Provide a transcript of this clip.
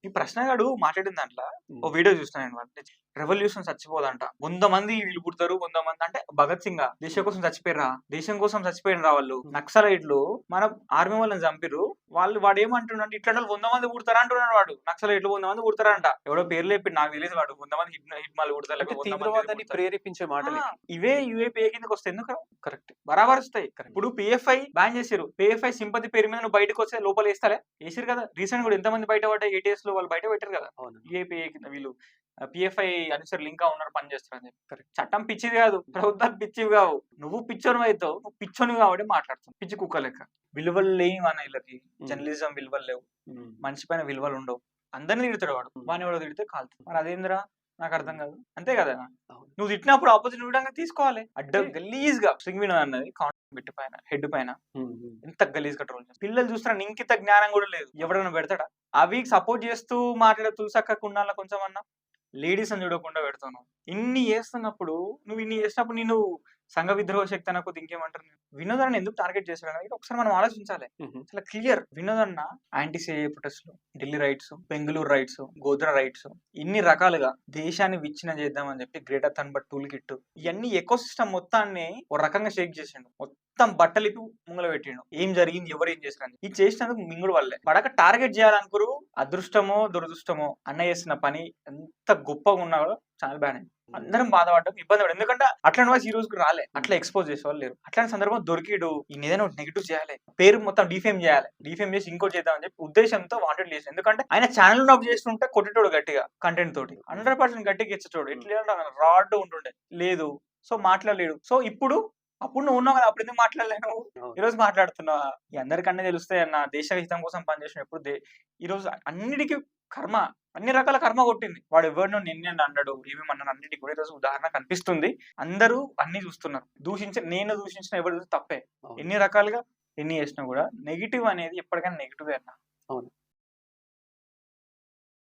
ఈ ప్రశ్నగాడు మాట్లాడిన దాంట్లో ఓ వీడియో చూసిన నేను వాడిని. రెవల్యూషన్ చచ్చిపోదంట, 100 మంది వీళ్ళు పుడతారు, 100 మంది అంటే భగత్ సింగ్ దేశం కోసం చచ్చిపోయిరా, దేశం కోసం చచ్చిపోయినరా వాళ్ళు. నక్సలైట్లు మన ఆర్మీ వాళ్ళని చంపిరు, వాడు ఏమంటున్నాడు, ఇట్లా 100 మంది పుడతారా అంటున్నాడు వాడు. నక్సలైట్లు 100 మంది పుడతారంట, ఎవడో పేర్లు చెప్పి నాకు తెలియదు, వాడు 100 మంది హిట్మాలు పుడతారు, తీవ్రవాదాన్ని ప్రేరేపించే మాటలు ఇవే యూఏపీఏ కిందకి వస్తాయి. ఎందుకు కరెక్ట్ బరాబర్ వస్తాయి. ఇప్పుడు పిఎఫ్ఐ బ్యాన్ చేసారు, పిఎఫ్ఐ సింపతి పేరు మీద నువ్వు బయటకు వస్తే లోపల వేస్తారే, వేసారు కదా. రీసెంట్ కూడా ఎంతమంది బయట పడ్డాయి, ఏటీఎస్ లో వాళ్ళు బయట పెట్టారు కదా. యూఏపీఏ కింద వీళ్ళు పిఎఫ్ఐ అనుసరులు ఇంకా ఉన్నారు, పని చేస్తారు అని. చట్టం పిచ్చిది కాదు, ప్రభుత్వాలు పిచ్చివి కావు. నువ్వు పిచ్చోని అవుతావు, నువ్వు పిచ్చోని కాబట్టి మాట్లాడుతావు పిచ్చి కుక్క లెక్క. విలువలు లేవు అన్న వీళ్ళకి, జర్నలిజం విలువలు లేవు, మనిషి పైన విలువలు ఉండవు. అందరిని తిడతాడు వాడు, వాడిని ఎవడో తిడితే కాలుతాడు. మరి అదేంద్రా నాకు అర్థం కాదు. అంతే కదా, నువ్వు తిట్టినప్పుడు ఆపోజిట్ విధంగా తీసుకోవాలి. అడ్డం గలీజ్ గా స్ట్రింగ్ వినోద్ అన్నది కాంటాక్ట్ బిట్ పైన హెడ్ పైన ఎంత గలీజ్ గా ట్రోల్ చేస్తారు. పిల్లలు చూస్తున్నా ఇంకిత జ్ఞానం కూడా లేదు, ఎవరైనా పెడతాడా. అవి సపోర్ట్ చేస్తూ మాట్లాడే తులసక్క కుండాల కొంచెం అన్నా లేడీస్ అని చూడకుండా పెడతాను. ఇన్ని చేస్తున్నప్పుడు నేను సంఘ విద్రోహ శక్తి అనకపోతే ఇంకేమంటారు. వినోదాన్ని ఎందుకు టార్గెట్ చేశాడు అనేది ఒకసారి మనం ఆలోచించాలి. చాలా క్లియర్. వినోదన్న యాంటీ సిఏఏ ప్రొటెస్ట్ లు, Delhi rights, Bengaluru rights, Godhra rights, ఇన్ని రకాలుగా దేశాన్ని విచ్ఛిన్నం చేద్దామని చెప్పి గ్రేటర్ థన్బర్గ్ టూల్ కిట్, ఇవన్నీ ఎకో సిస్టమ్ మొత్తాన్ని ఒక రకంగా షేక్ చేసిండు. మొత్తం బట్టలిపి ముంగల పెట్టిండు. ఏం జరిగింది, ఎవరు ఏం చేశారు ఇది చేసినందుకు మింగుడు వల్లే. పడక టార్గెట్ చేయాలనుకురు, అదృష్టమో దురదృష్టమో అన్న చేసిన పని ఎంత గొప్పగా ఉన్నా కూడా చాలా బ్యాడ్ అయింది. అందరం బాధపడ్డాం, ఇబ్బంది పడ్డాం. ఎందుకంటే అట్లాంటి వాయిస్ ఈ రోజుకి రాలే, అట్లా ఎక్స్పోజ్ చేసే వాళ్ళు లేరు. అట్లాంటి సందర్భం దొరికిడు, ఈయన ఏదైనా నెగిటివ్ చేయాలి, పేరు మొత్తం డిఫేమ్ చేయాలి, డిఫేమ్ చేసి ఇంకోటి చేద్దామని చెప్పి ఉద్దేశంతో వాంటెడ్ చేసి. ఎందుకంటే ఆయన ఛానల్ నవ్వు చేస్తుంటే కొట్టేటోడు గట్టిగా, కంటెంట్ తోటి 100% గట్టిగా ఇచ్చేటోడు. ఎట్లా రాడ్ ఉంటుండే లేదు, సో మాట్లాడలేడు. సో అప్పుడు నువ్వు ఉన్నావు కదా, అప్పుడు ఎందుకు మాట్లాడలేను, ఈ రోజు మాట్లాడుతున్నావా. అందరికన్నా తెలుస్తాయి అన్న, దేశ హితం కోసం పనిచేసినప్పుడు ఈ రోజు అన్నిటికీ కర్మ, అన్ని రకాల కర్మ కొట్టింది. వాడు ఎవరినో నిన్న అన్నాడు, ఏమేమన్నాడు, అన్నిటికీ కూడా ఈరోజు ఉదాహరణ కనిపిస్తుంది. అందరూ అన్ని చూస్తున్నారు. నేను దూషించిన ఎవరు తప్పే. ఎన్ని రకాలుగా ఎన్ని చేసినా కూడా నెగిటివ్ అనేది ఎప్పటికైనా నెగిటివ్ అన్నా. అవును.